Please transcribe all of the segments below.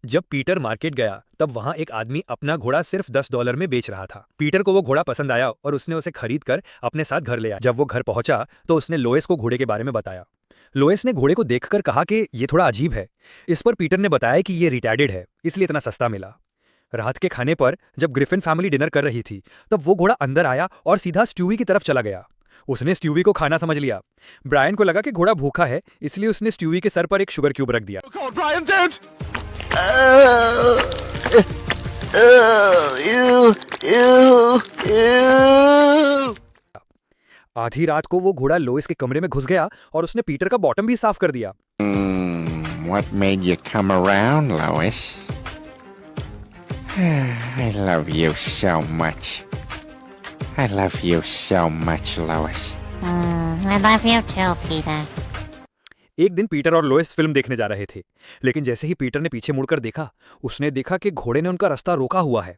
जब Peter market गया तब वहां एक आदमी अपना घोड़ा सिर्फ $10 में बेच रहा था। पीटर को वो घोड़ा पसंद आया और उसने उसे खरीद कर अपने साथ घर ले आया। जब वो घर पहुंचा तो उसने लोएस को घोड़े के बारे में बताया। लोएस ने घोड़े को देखकर कहा कि ये थोड़ा अजीब है। इस पर पीटर ने बताया कि ये रिटायर्ड है, इसलिए इतना सस्ता मिला। रात के खाने पर जब ग्रिफिन फैमिली डिनर कर रही थी तब वो घोड़ा अंदर आया और सीधा स्ट्यूवी की तरफ चला गया। उसने स्ट्यूवी को खाना समझ लिया। ब्रायन को लगा कि घोड़ा भूखा है, इसलिए उसने स्ट्यूवी के सर पर एक शुगर क्यूब रख दिया। Oh God, Brian, don't! आधी रात को वो घोड़ा लोइस के कमरे में घुस गया और उसने पीटर का बॉटम भी साफ कर दिया। What made you come around, Lois? I love you so much. I love you so much, Lois. I love you too, Peter. एक दिन पीटर और लोइस फिल्म देखने जा रहे थे, लेकिन जैसे ही पीटर ने पीछे मुड़कर देखा, उसने देखा कि घोड़े ने उनका रास्ता रोका हुआ है।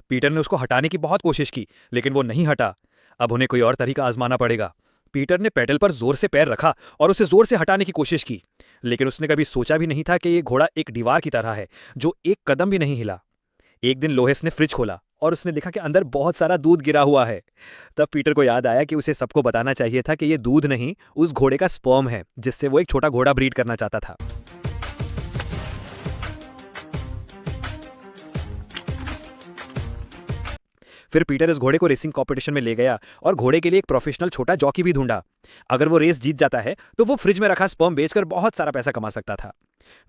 पीटर ने उसको हटाने की बहुत कोशिश की, लेकिन वो नहीं हटा। अब उन्हें कोई और तरीका आजमाना पड़ेगा। पीटर ने पैडल पर जोर से पैर रखा और उसे जोर से हटाने की कोशिश की, लेकिन उसने कभी सोचा भी नहीं था कि ये घोड़ा एक दीवार की तरह है जो एक कदम भी नहीं हिला। एक दिन लोहेस ने फ्रिज खोला और उसने देखा कि अंदर बहुत सारा दूध गिरा हुआ है। तब पीटर को याद आया कि उसे सबको बताना चाहिए था कि ये दूध नहीं, उस घोड़े का स्पर्म है जिससे वो एक छोटा घोड़ा ब्रीड करना चाहता था। फिर पीटर इस घोड़े को रेसिंग कॉम्पिटिशन में ले गया और घोड़े के लिए एक प्रोफेशनल छोटा जॉकी भी ढूंढा। अगर वो रेस जीत जाता है तो वो फ्रिज में रखा स्पर्म बेचकर बहुत सारा पैसा कमा सकता था।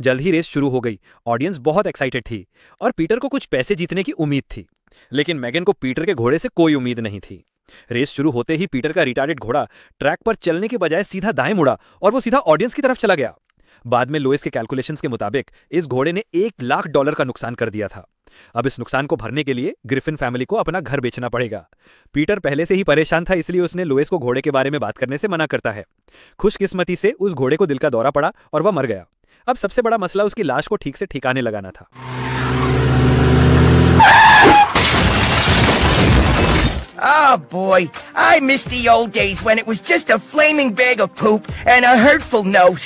जल्द ही रेस शुरू हो गई। ऑडियंस बहुत एक्साइटेड थी और पीटर को कुछ पैसे जीतने की उम्मीद थी, लेकिन मैगन को पीटर के घोड़े से कोई उम्मीद नहीं थी। रेस शुरू होते ही पीटर का रिटार्डेड घोड़ा ट्रैक पर चलने के बजाय सीधा दाएं मुड़ा और वो सीधा ऑडियंस की तरफ चला गया। बाद में लोइस के कैलकुलेशंस के मुताबिक इस घोड़े ने $1 लाख का नुकसान कर दिया था। अब इस नुकसान को भरने के लिए ग्रिफिन फैमिली को अपना घर बेचना पड़ेगा। पीटर पहले से ही परेशान था, इसलिए उसने लोइस को घोड़े के बारे में बात करने से मना करता है। खुशकिस्मती से उस घोड़े को दिल का दौरा पड़ा और वह मर गया। अब सबसे बड़ा मसला उसकी लाश को ठीक से ठिकाने लगाना था। Oh boy, I miss the old days when it was just a flaming bag of poop and a hurtful note.